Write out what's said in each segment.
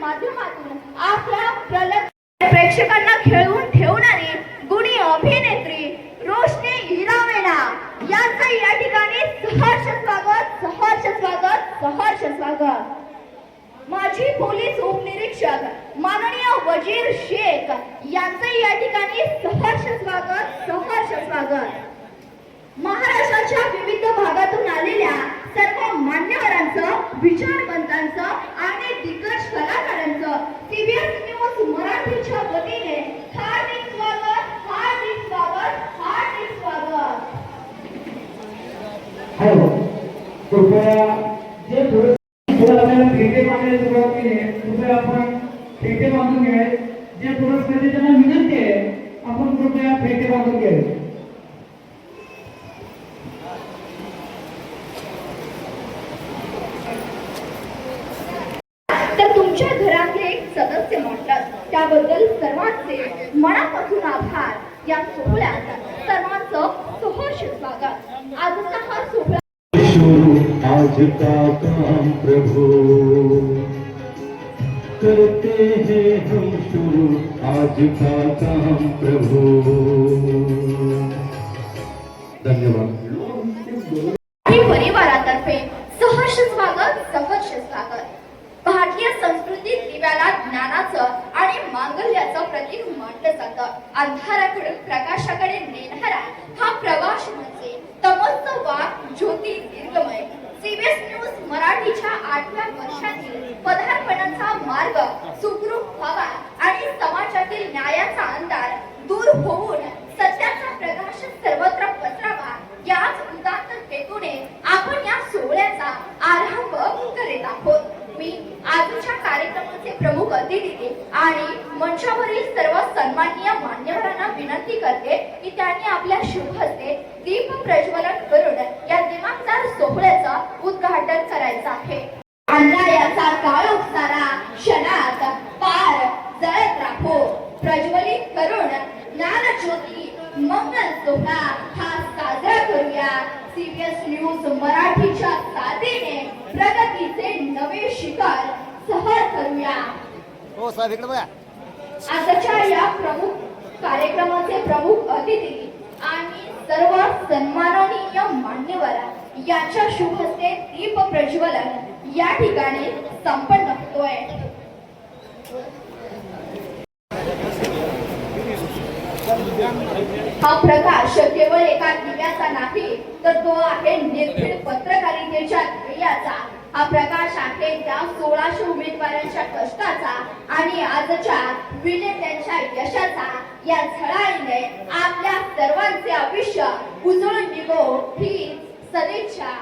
माध्यमातून आपल्या प्रेक्षकांना खेळवून ठेवणारी गुणी अभिनेत्री रोशनी हिरावेना यांचं या ठिकाणी सहर्ष स्वागत. माजी पोलीस उपनिरीक्षक माननीय वजीर शेख यांचं या ठिकाणी सहर्ष स्वागत. महाराष्ट्राच्या विविध भागातून आलेल्या सर्व मान्यवरांचं, विचारवंतांचं आणि दिग्गज कलाकारांचं सीबीएस न्यूज मराठीच्या वतीने हार्दिक स्वागत. कृपया जे थोडं आपल्याला भेटे मागण्याला सुरुवात केली आहे, कृपया आपण भेटे बांधून घ्या. जे पुरस्कार त्यांना विनंती आहे, आपण कृपया भेटे बांधून घ्या. तर तुमच्या घरातले एक सदस्य म्हणतात त्याबद्दल सर्वांचे मनापासून आभार. या सोहळ्यात सर्वांचं सहर्ष स्वागत. आजचा हा सोहळा आज का काम प्रभु करते हैं हम शुरू, आज का काम प्रभु. धन्यवाद. परिवारातर्फे सहर्ष स्वागत. भारतीय संस्कृतीत दिव्याला ज्ञानाचं आणि मांगल्याचं प्रतीक मानलं जातं. अंधाराकडून प्रकाशाकडे नेणारा हा प्रवास म्हणजे तमोचं वाट ज्योती दीर्घमय. सीबीएस न्यूज मराठीच्या 8व्या वर्षातील पदार्पणाचा मार्ग सुखरूप व्हावा आणि समाजातील न्यायाचा अंधार दूर होऊन सत्याचा प्रकाश सर्वत्र पसरावा, याच उदात्त हेतूने आपण या सोहळ्याचा आरंभ करीत आहोत. मी आजच्या कार्यक्रमाचे प्रमुख अतिथी आणि मंचावरील सर्व सन्माननीय मान्यवरांना विनंती करते की त्यांनी आपल्या शुभ हस्ते दीप प्रज्वलन करून या दिमागदार सोहळ्याचं उद्घाटन करायचं आहे. अन्यायाचा काळोख सारा क्षणात पार जळत राहो, प्रज्वलित करून ज्ञानज्योती मंगल सोहळा हा साजरा करूया. सीबीएस न्यूज मराठीच्या साथीने प्रगतीचे नवे शिखर सहर करूया. हो साहेब, इकडे बघा. आजच्या या प्रमुख कार्यक्रमाचे प्रमुख अतिथी आणि सर्व सन्माननीय मान्यवर यांच्या शुभ हस्ते दीप प्रज्वलन या ठिकाणी संपन्न होतोय. हा प्रकाश केवळ एका दिव्याचा नाही, तर तो आहे निर्भीड पत्रकारितेच्या ध्येयाचा. हा प्रकाश आहे त्या 1600 उमेदवारांच्या कष्टाचा आणि आजच्या विजेत्यांच्या यशाचा. या झळाळीने आपल्या सर्वांचे आयुष्य उजळून निघो ही सदिच्छा.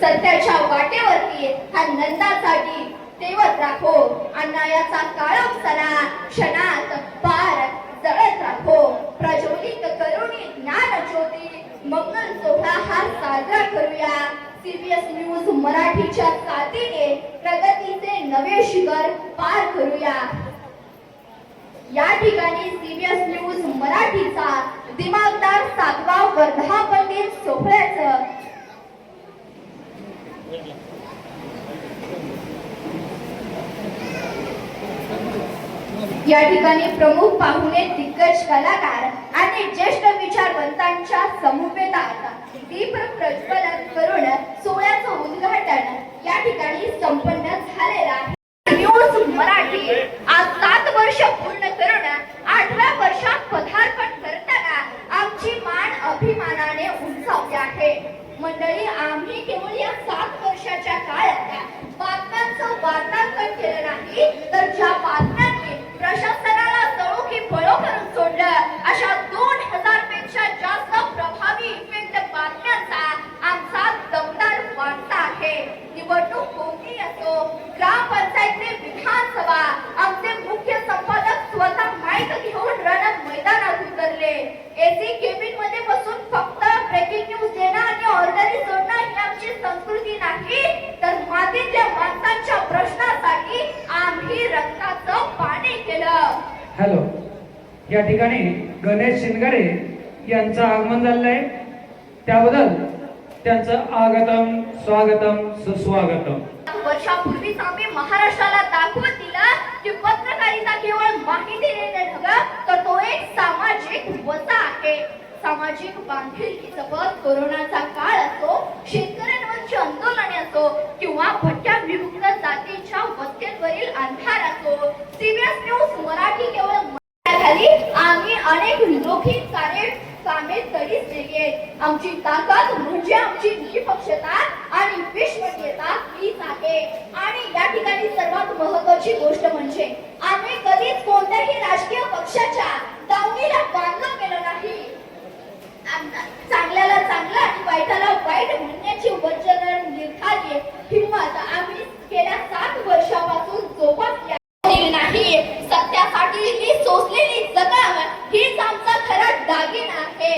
सत्याच्या वाटेवरती हा नंदासाठी तेवत राखो, अन्यायाचा काळोख सारा क्षणात पार जळत राखो, प्रज्वलित करुणी ज्ञानज्योती मंगल सोहळा हा साजरा करूया. सीबीएस न्यूज मराठीच्या साथीने प्रगतीचे नवे शिखर पार करूया. या ठिकाणी सीबीएस न्यूज मराठीचा दिमागदार 7वा वर्धापन दिन सोहळ्याचं या ठिकाणी प्रमुख पाहुणे, दिग्गज कलाकार आणि ज्येष्ठ विचारवंतांच्या समवेतात दीप प्रज्वलन करून सोहळ्याचं उद्घाटन या ठिकाणी संपन्न झालेलं आहे. न्यूज मराठी आज 7 वर्ष पूर्ण करून 8व्या वर्षात पदार्पण करताना आमची मान अभिमानाने उंचावली आहे. मंडळी, आम्ही केवळ या 7 वर्षाच्या काळात बातम्यांचं वार्तांकन केलं नाही, तर ज्या बातम्यांनी प्रशासनाला जणू की बळो करून सोडलं अशा 2000 पेक्षा जास्त प्रभावी इफेक्ट बातम्यांचा आमचा दमदार वारसा आहे. निवडणूक कोणती असो, ग्रामपंचायत ते विधानसभा, आमचे मुख्य संपादक स्वतः माईक घेऊन रणत मैदानात उतरले. एसी केबिन मध्ये बसून फक्त ब्रेकिंग न्यूज देणं आणि ऑर्डरी सोडणं ही आमची संस्कृती नाही, तर मातीतल्या माणसांच्या प्रश्नासाठी आम्ही रक्ताचं पाणी केलं. हॅलो, या ठिकाणी गणेश शिंगाडे यांचं आगमन झालेलं आहे. त्याबद्दल त्यांचं आगतम, स्वागतम, सुस्वागतम. यापूर्वीच आम्ही महाराष्ट्राला दाखवून दिला की पत्रकारिता केवळ माहिती देणे नव्हे तर तो एक सामाजिक वसा आहे. सामाजिक बांधिलकी जपत कोरोनाचा काळ असो, शेतकऱ्यांवरची आंदोलने असो किंवा भटक्या विमुक्त जातीच्या वस्त्यांवरील अंधार असो, CBS न्यूज मराठी केवळ खाली आम्ही अनेक लौकिक कामे तडीस नेली आहेत. आमची ताकद म्हणजे आमची निष्पक्षता आणि विश्वसनीयता हीच आहे. आणि या ठिकाणी सर्वात महत्त्वाची गोष्ट म्हणजे आम्ही कधीच कोणत्याही राजकीय पक्षाच्या दावणीला बांधलं गेलं नाही. चांगल्याला चांगलं आणि वाईटाला वाईट म्हणण्याची वचन निर्धारी हिंमत आम्ही गेल्या 7 वर्षापासून जोपासली नाही. सत्यासाठी ही सोसलेली जखम हीच आमचा खरा दागिना आहे.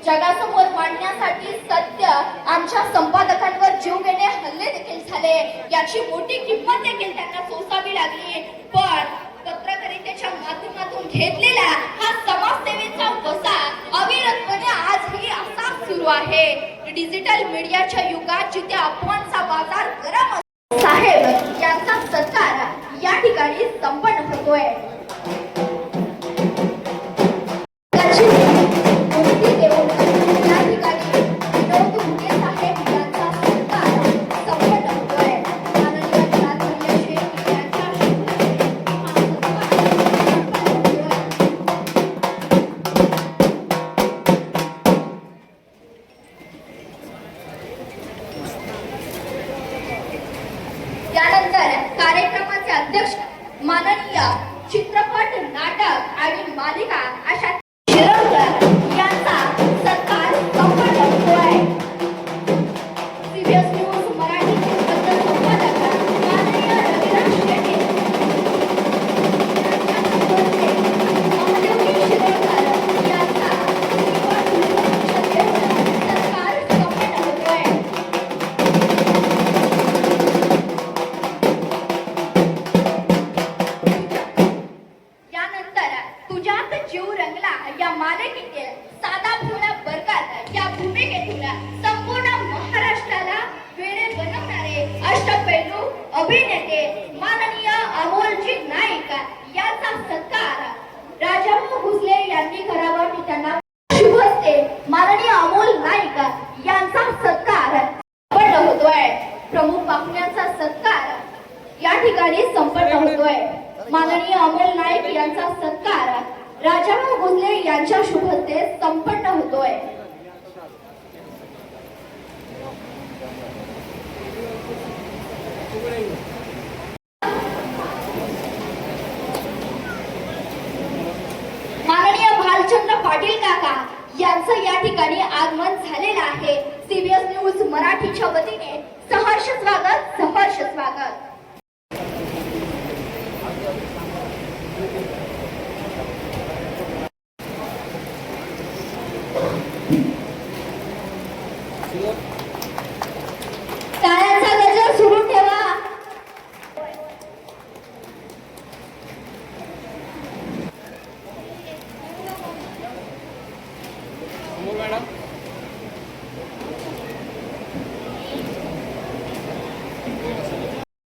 जगासमोर मांडण्यासाठी सत्य आमच्या संपादकांवर जीवघेणे हल्ले देखील झाले. याची मोठी किंमत देखील त्यांना सोसावी लागली. पण पत्रकारितेच्या माध्यमातून घेतलेला हा समाजसेवेचा वसा अविरतपणे आजही असाच सुरू आहे. डिजिटल मीडियाच्या युगात जिथे अफवांचा बाजार गरम साहेब यांचा सत्कार या ठिकाणी संपन्न होतोय. या ठिकाणी विनोद मुके साहेब यांचा सत्कार संपन्न होतोय. आनंद राजमल्ले शेख यांच्या त्यानंतर कार्यक्रमाचे अध्यक्ष माननीय चित्रपट, नाटक आणि मालिका अशा शिरवकर यांचा सत्कार संपन्न होतोय. CBS न्यूज मराठीचे पत्र संपादक माननीय रविराज शेट्टी महादेवजी शिरवकर यांचा सत्कार संपन्न होतोय. तुझ्यात जीव रंगला या मालिकेतील साधा भोळा बरकत या भूमिकेतून संपूर्ण महाराष्ट्राला वेडे बनवणारे अष्टपैलू अभिनेते माननीय अमोलजी नाईक यांचा सत्कार राजाभाऊ भोसले यांनी करावा. की त्यांना शुभ हस्ते माननीय अमोल नाईक यांचा सत्कार संपन्न होतोय. प्रमुख पाहुण्यांचा सत्कार या ठिकाणी संपन्न होतोय. माननीय अमोल नाईक यांचा सत्कार राजाभाऊ भोसले यांच्या शुभ हस्ते संपन्न होतोय. माननीय भालचंद्र पाटील काका यांचं या ठिकाणी आगमन झालेलं आहे. CBS न्यूज मराठीच्या वतीने सहर्ष स्वागत, सहर्ष स्वागत. टाळ्यांचा गजर सुरू ठेवा.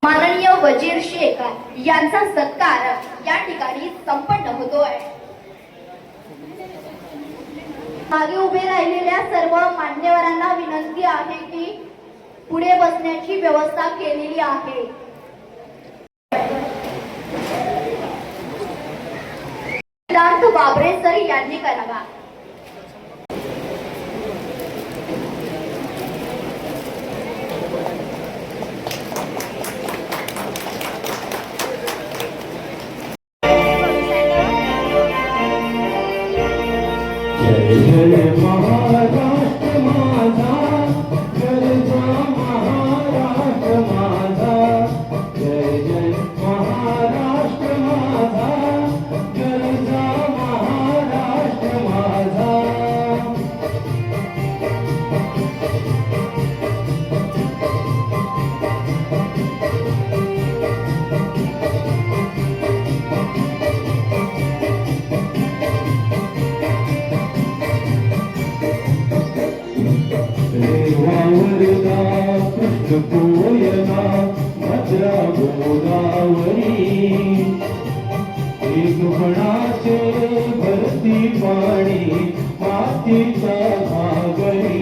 माननीय वजीर शेख यांचा सत्कार या ठिकाणी संपन्न होतोय. मागे उभे राहिलेल्या सर्व मान्यवरांना विनंती आहे की पुढे बसण्याची व्यवस्था केलेली आहे. सिद्धार्थ बाबरे सर यांनी करावा. जय जय महाराष्ट्र माझा, गरजा महाराष्ट्र माझा. जय जय महाराष्ट्र माझा, गरजा महाराष्ट्र माझा. एक कोयना भद्रा गोदावरी एक फणाचे भरती पाणी मातीचा घागरी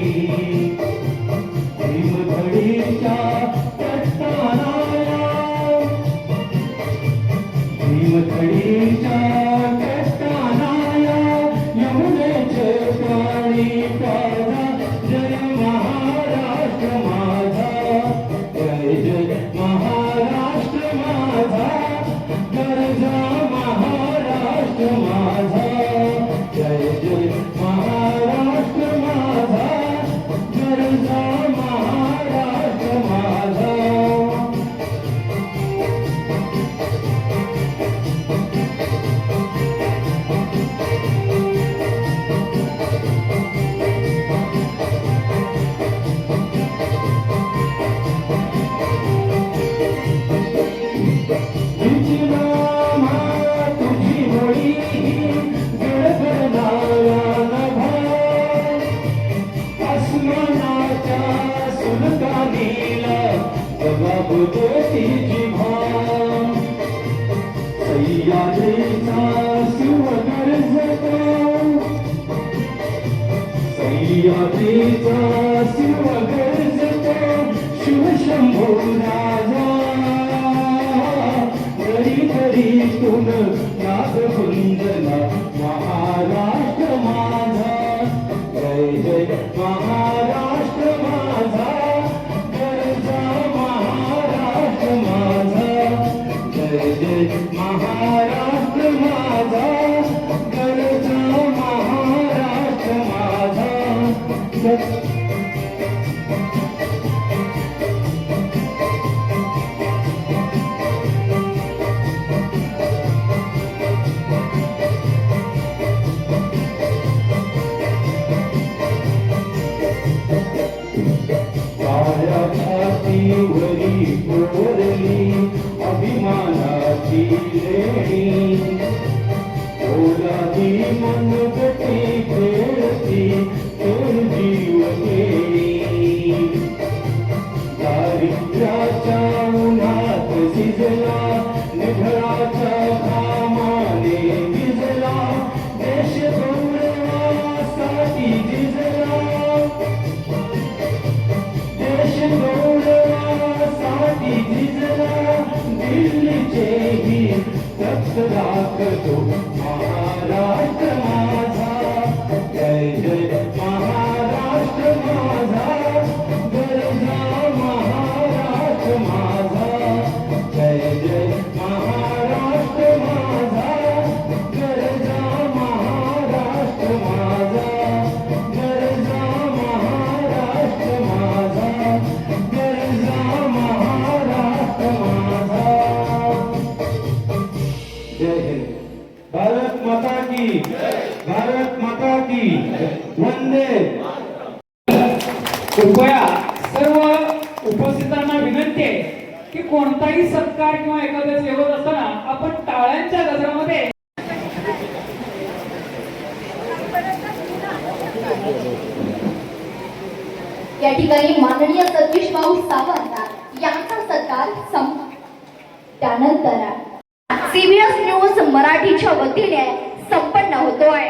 भीमधडीच्या कष्टानाया भीमधडीच्या कष्टानाया यमुनेचे पाणी पाजा जय महाराष्ट्र माझा जय जय महाराष्ट्र माझा गरजा महाराष्ट्र माझा जय जय महाराष्ट्र माझा गरजा महाराष्ट्र माझा शिवशंभो राजा घरी घरी तुम नाद कुंदना महाराष्ट्र माझा जय जय महाराष्ट्र माझा गरजा महाराष्ट्र माझा जय जय महाराष्ट्र माझा गरजा महाराष्ट्र माझा छातीवरी कोरली अभिमानाची लेणी ओलाही मनगटी खेळती तोर जीव गेली दारिद्र्याच्या उन्हात शिजला निधळाच्या घामाने भिजला देश गौरवासाठी झिजला देश गौरवासाठी झिजला दिल्लीचेही रक्त राखतो महाराष्ट्र माझा जय जय महाराष्ट्र माझा गरजा महाराष्ट्र माझा जय जय महाराष्ट्र माझा गरजा महाराष्ट्र माझा गरजा महाराष्ट्र माझा गरजा महाराष्ट्र माझा जय हिंद भारत माता की भारत माता की वंदे कृपया सर्व उपस्थितांना विनंती आहे की कोणताही सत्कार किंवा एखादं जेवण असताना आपण टाळ्यांच्या गजरामध्ये या ठिकाणी माननीय सतीश भाऊ सावंत यांचा सत्कार त्यानंतर CBS न्यूज मराठीच्या वतीने संपन्न होतोय.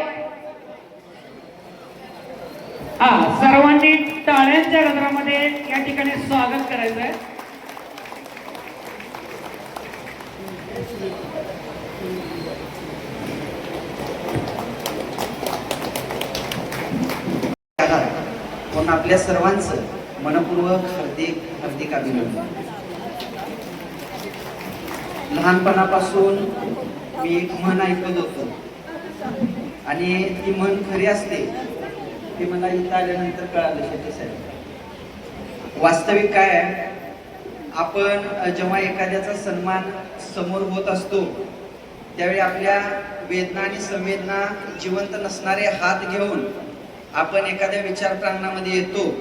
सर्वांनी टाळ्यांच्या गजरामध्ये या ठिकाणी स्वागत करायचं आहे. पण आपल्या सर्वांचं मनपूर्वक हार्दिक हार्दिक अभिनंदन. लहानपणापासून मी एक म्हण ऐकत होतो आणि ती म्हण खरी असते ते मला इथं आल्यानंतर कळालं. शेट्टी साहेब, वास्तविक काय आहे, आपण जेव्हा एखाद्याचा सन्मान समोर होत असतो त्यावेळी आपल्या वेदना आणि संवेदना जिवंत नसणारे हात घेऊन आपण एखाद्या विचार प्रांगणामध्ये येतो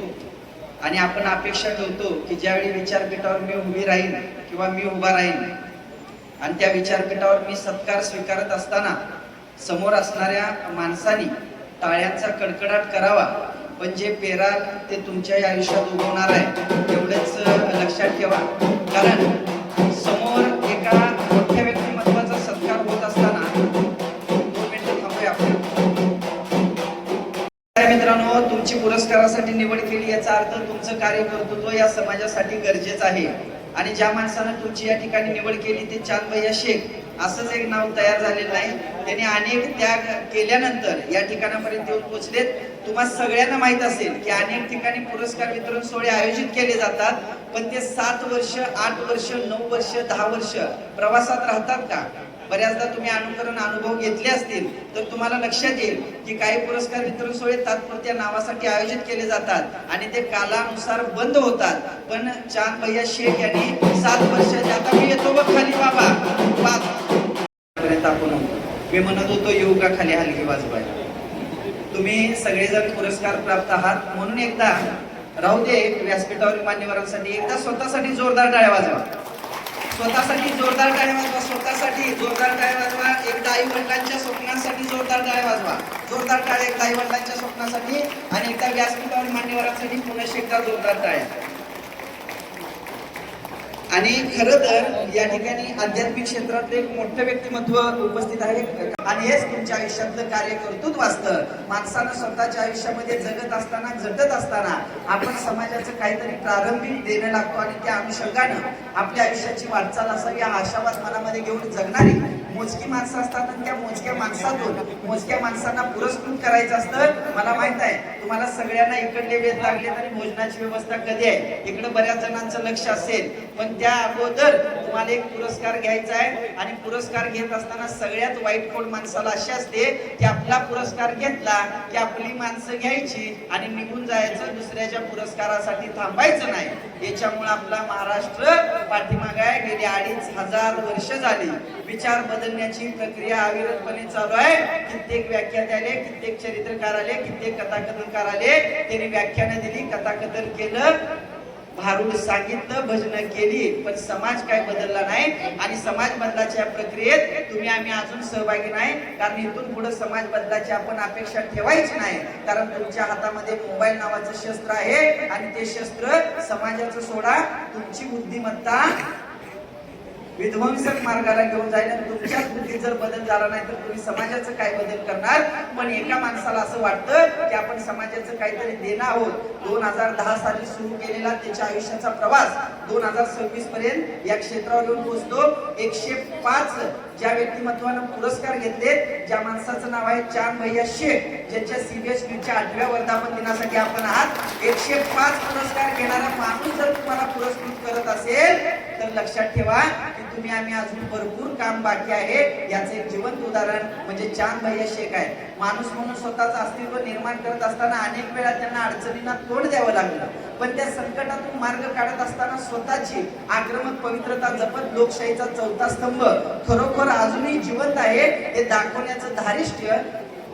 आणि आपण अपेक्षा ठेवतो की ज्यावेळी विचारपीठावर मी उभी राहीन किंवा मी उभा राहीन आणि त्या विचारपीठावर मी सत्कार स्वीकारत असताना समोर असणाऱ्या माणसानी टाळ्यांचा कडकडाट करावा, पण जे पेराल ते तुमच्या आयुष्यात उगवणार आहे एवढेच लक्षात ठेवा, कारण समोर एका मोठ्या व्यक्तिमत्वाचा सत्कार होत असताना 2 मिनिटं थांबूया आपण. मित्रांनो, तुमची पुरस्कारासाठी निवड केली याचा अर्थ तुमचं कार्यकर्तृत्व या समाजासाठी गरजेचं आहे. आणि ज्या माणसानं तुमची या ठिकाणी निवड केली ते चांद भैया शेख असंच एक नाव तयार झालेलं नाही. त्यांनी अनेक त्याग केल्यानंतर या ठिकाणापर्यंत येऊन पोहोचलेत. तुम्हाला सगळ्यांना माहित असेल की अनेक ठिकाणी पुरस्कार वितरण सोहळे आयोजित केले जातात, पण ते 7 वर्ष 8 वर्ष 9 वर्ष 10 वर्ष प्रवासात राहतात का? बऱ्याचदा तुम्ही अनुकरण अनुभव घेतले असतील तर तुम्हाला लक्षात येईल की काही पुरस्कार वितरण सोहळे तात्पुरत्या नावासाठी आयोजित केले जातात आणि ते कालानुसार बंद होतात. पण चांद भैया शेख यांनी 7 वर्ष, आता मी येतो बघ खाली बाबा 5 पर्यंत आपण होतो. मी म्हणत होतो येऊ का खाली हलगी वाजवायला. तुम्ही सगळेजण पुरस्कार प्राप्त आहात म्हणून एकदा राहू दे व्यासपीठावरील मान्यवरांसाठी एकदा स्वतःसाठी जोरदार टाळ्या वाजवा. स्वतःसाठी जोरदार टाळ्या वाजवा. स्वतःसाठी जोरदार टाळ्या वाजवा. एकदा आई वडिलांच्या स्वप्नांसाठी जोरदार टाळ्या वाजवा. जोरदार टाळ्या एकदा आई वडिलांच्या स्वप्नासाठी आणि एकदा व्यासपीठावरील मान्यवरांसाठी पुन्हा एकदा जोरदार टाळ्या. आणि खरं तर या ठिकाणी आध्यात्मिक क्षेत्रातले एक मोठं व्यक्तिमत्व उपस्थित आहे आणि हेच तुमच्या आयुष्यातलं कार्यकर्तृत्व असतं. माणसानं स्वतःच्या आयुष्यामध्ये जगत असताना झटत असताना आपण समाजाचं काहीतरी प्रारंभिक देणं लागतो आणि त्या अनुषंगानं आपल्या आयुष्याची वाटचाल असावी हा आशावाद मनामध्ये घेऊन जगणारी मोजकी माणसं असतात आणि त्या मोजक्या माणसातून मोजक्या माणसांना पुरस्कृत करायचं असतं. मला माहित आहे तुम्हाला सगळ्यांना इकडले वेध लागले आणि भोजनाची व्यवस्था कधी आहे इकडे बऱ्याच जणांचं लक्ष असेल, पण त्या अगोदर तुम्हाला एक पुरस्कार घ्यायचा आहे आणि पुरस्कार घेत असताना सगळ्यात वाईट खोड माणसाला अशी असते की आपला पुरस्कार घेतला की आपली माणसं घ्यायची आणि निघून जायचं, दुसऱ्याच्या पुरस्कारासाठी थांबायचं नाही. याच्यामुळे आपला महाराष्ट्र पाठीमागे आहे. गेली 2500 वर्ष झाली विचार बदलण्याची प्रक्रिया अविरतपणे चालू आहे. कित्येक व्याख्याते आले, कित्येक चरित्रकार आले, कित्येक कथाकथनकार आले, त्यांनी व्याख्यानं दिली, कथाकथन केलं, भारूड सांगितलं, भजन केली, पण समाज काय बदलला नाही. आणि समाज बदलाच्या प्रक्रियेत तुम्ही आम्ही अजून सहभागी नाही, कारण इथून पुढे समाज बदलाची आपण अपेक्षा ठेवायची नाही. कारण तुमच्या हातामध्ये मोबाईल नावाचं शस्त्र आहे आणि ते शस्त्र समाजाचं सोडा तुमची बुद्धिमत्ता विध्वंसक मार्गाला घेऊन जाईल. तुमच्या बुद्धीत जर बदल झाला नाही तर तुम्ही समाजाचं काय बदल करणार? पण एका माणसाला असं वाटतं की आपण समाजाचं काहीतरी देणं आहोत. 2010 साली सुरू केलेला त्याच्या आयुष्याचा प्रवास 2026 पर्यंत या क्षेत्रावर येऊन पोहोचतो. 105 ज्या व्यक्तिमत्वानं पुरस्कार घेतले, ज्या माणसाचं नाव आहे चांद भैया शेख, ज्यांच्या CBSEच्या 8व्या वर्धापन दिनासाठी आपण आहात. 105 पुरस्कार घेणारा माणूस जर तुम्हाला पुरस्कृत करत असेल तर लक्षात ठेवा की तुम्ही आम्ही अजून भरपूर काम बाकी आहे. याचं एक जिवंत उदाहरण म्हणजे चांद भैया शेख आहे. माणूस म्हणून स्वतःचं अस्तित्व निर्माण करत असताना अनेक वेळा त्यांना अडचणींना तोंड द्यावं लागलं, पण त्या संकटातून मार्ग काढत असताना स्वतःची आक्रमक पवित्रता जपत लोकशाहीचा 4था स्तंभ खरोखर अजूनही जिवंत आहे हे दाखवण्याचं धारिष्ट्य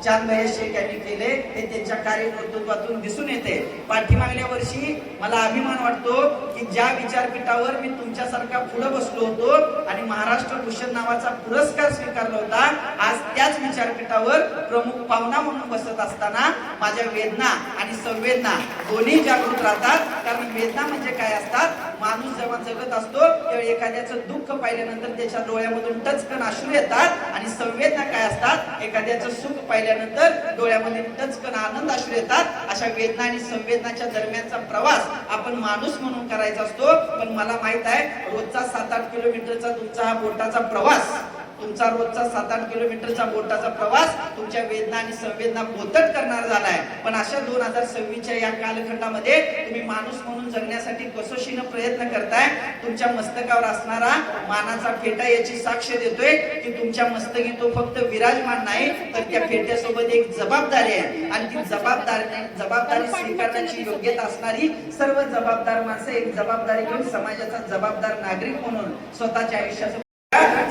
चांद भैया शेख यांनी केले. हे त्यांच्या कार्यकर्तृत्वातून दिसून येते. पाठीमागल्या वर्षी मला अभिमान वाटतो की ज्या विचारपीठावर मी तुमच्यासारखा पुढे बसलो होतो आणि महाराष्ट्र भूषण नावाचा पुरस्कार स्वीकारला होता, आज त्याच विचारपीठावर प्रमुख पाहुणा म्हणून बसत असताना माझ्या वेदना आणि संवेदना दोन्ही जागृत राहतात. कारण वेदना म्हणजे काय असतात? माणूस जेव्हा जगत असतो तेव्हा एखाद्याचं दुःख पाहिल्यानंतर त्याच्या डोळ्यामधून टचकन अश्रू येतात आणि संवेदना काय असतात? एखाद्याचं सुख पाहिल्यानंतर डोळ्यामध्ये टचकन आनंद अश्रू येतात. अशा वेदना आणि संवेदनाच्या दरम्यानचा प्रवास आपण माणूस म्हणून करायचा असतो. पण मला माहित आहे रोजचा 7-8 किलोमीटरचा तुमचा हा बोटाचा प्रवास, तुमचा रोजचा 7-8 किलोमीटरचा बोटाचा प्रवास तुमच्या वेदना आणि संवेदना बोथट करणार झालाय. पण अशा 2026च्या या कालखंडामध्ये तुम्ही माणूस म्हणून जगण्यासाठी कसोशीनं प्रयत्न करताय. तुमच्या मस्तकावर असणारा मानाचा फेटा याची साक्ष देतोय की तुमच्या मस्तकी तो फक्त विराजमान नाही तर त्या फेट्यासोबत एक जबाबदारी आहे आणि ती जबाबदारी स्वीकारण्याची योग्यता असणारी सर्व जबाबदार माणसं एक जबाबदारी घेऊन समाजाचा जबाबदार नागरिक म्हणून स्वतःच्या आयुष्याचं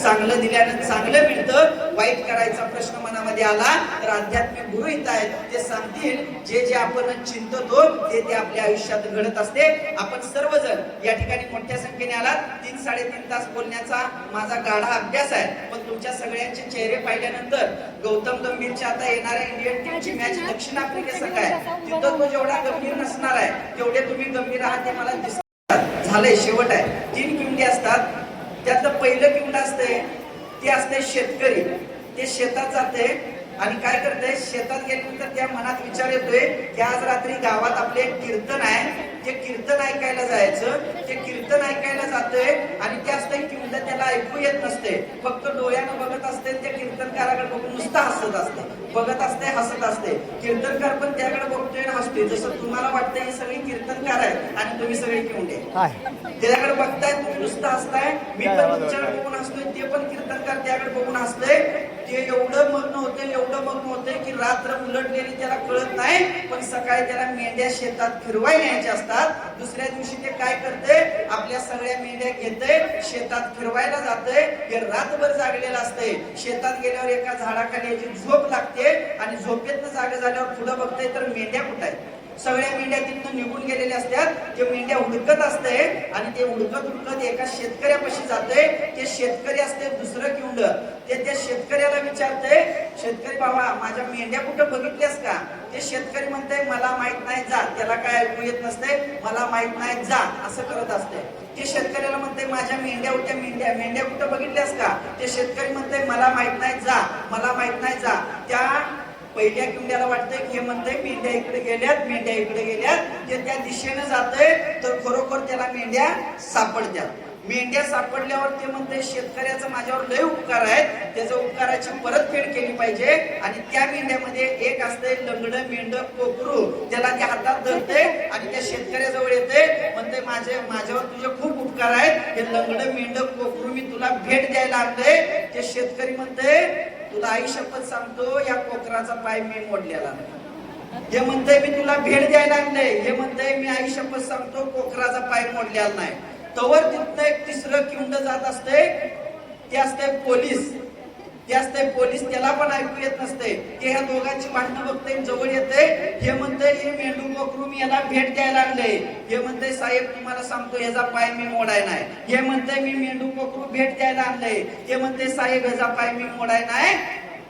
चांगलं दिल्यानं चांगलं मिळतं. वाईट करायचा प्रश्न मनामध्ये आला तर आध्यात्मिक गुरु इथं आहेत, ते सांगतील जे जे आपण चिंततो ते आपल्या आयुष्यात घडत असते. आपण सर्वजण या ठिकाणी मोठ्या संख्येने आलात. 3-3.5 तास बोलण्याचा माझा गाढा अभ्यास आहे, पण तुमच्या सगळ्यांचे चेहरे पाहिल्यानंतर गौतम गंभीरच्या आता येणाऱ्या इंडियन टीमची मॅच दक्षिण आफ्रिकेसंग आहे, तिथं तो जेवढा गंभीर नसणार आहे तेवढे तुम्ही गंभीर आहात हे मला दिसत. झालंय, शेवट आहे. 3 किंडी असतात. त्यातलं पहिलं किंड असते ते असते शेतकरी. ते शेतात जाते आणि काय करते, शेतात गेल्यानंतर त्या मनात विचार येतोय की आज रात्री गावात आपले एक कीर्तन आहे, ते कीर्तन ऐकायला जायचं. ते कीर्तन ऐकायला जाते आणि ते असते किंड त्याला ऐकू येत नसते, फक्त डोळ्यानं बघत असते. त्या कीर्तनकाराकडे बघून नुसतं हसत असते, बघत असते, हसत असते. कीर्तनकार पण त्याकडे बघतोय आणि हसतोय. जसं तुम्हाला वाटतंय ही सगळी कीर्तनकार आहेत आणि तुम्ही सगळे किंडे. त्याच्याकडे बघताय, तुम्ही नुसतं हसताय, मी पण तुमच्याकडे बघून हसतोय, ते पण कीर्तनकार त्याकडे बघून हसतोय. ते एवढं मग्न होते, एवढं मग्न होते की रात्र उलटलेली त्याला कळत नाही. पण सकाळी त्याला मेंढ्या शेतात फिरवायला न्यायच्या असतात. दुसऱ्या दिवशी ते काय करते, आपल्या सगळ्या मेंढ्या घेते, शेतात फिरवायला जाते. हे रातभर जागलेलं असते. शेतात गेल्यावर एका झाडाखाली याची झोप लागते आणि झोपेतनं जागा झाल्यावर पुढे बघते तर मेंढ्या कुठं आहेत. सगळ्या मेंढ्या तिथून निघून गेलेल्या असतात. ते मेंढ्या हुडकत असते आणि ते हुडकत एका शेतकऱ्यापाशी जाते. ते शेतकरी असते दुसरं किंड. ते त्या शेतकऱ्याला विचारते, शेतकरी बाबा माझ्या मेंढ्या कुठं बघितल्यास का? ते शेतकरी म्हणते मला माहित नाही, जा. त्याला काय ऐकू येत नसते, मला माहित नाही, जा असं करत असते. ते शेतकऱ्याला म्हणते माझ्या मेंढ्या होत्या, मेंढ्या कुठं बघितल्यास का? ते शेतकरी म्हणते मला माहित नाही, जा. मला माहित नाही, जा. त्या पहिल्या किंड्याला वाटतंय की हे म्हणतंय मेंढ्या इकडे गेल्यात, मेंढ्या इकडे गेल्यात. ते त्या दिशेने जातंय तर खरोखर त्याला मेंढ्या सापडत्यात. मेंढ्या सापडल्यावर ते म्हणते शेतकऱ्याचा माझ्यावर लय उपकार आहेत, त्याच्या उपकाराची परतफेड केली पाहिजे. आणि त्या मेंढ्यामध्ये एक असते लंगडं मेंढ कोकरू. त्याला त्या हातात धरते आणि त्या शेतकऱ्याजवळ येते, म्हणते माझ्यावर तुझे खूप उपकार आहेत, हे लंगडं मेंढ कोकरू मी तुला भेट द्यायला आणते. ते शेतकरी म्हणते तुला आई शपथ सांगतो या कोकराचा पाय मी मोडलेला नाही. हे म्हणते मी तुला भेट द्यायला आणले. हे म्हणते मी आई शपथ सांगतो कोकराचा पाय मोडलेला नाही. तवर तिथं एक तिसरं किंड जात असते. ते असते पोलीस. ते असते पोलीस. त्याला पण ऐकू येत नसते. ते ह्या दोघांची भांडणं बघते, जवळ येते. हे म्हणते हे मेंढू कोकरू मी याला भेट द्यायला आणले. हे म्हणते साहेब तुम्हाला सांगतो ह्याचा पाय मी मोडाय नाही. हे म्हणते मी मेंढू कोकरू भेट द्यायला आणले. हे म्हणते साहेब ह्याचा पाय मी मोडाय नाही.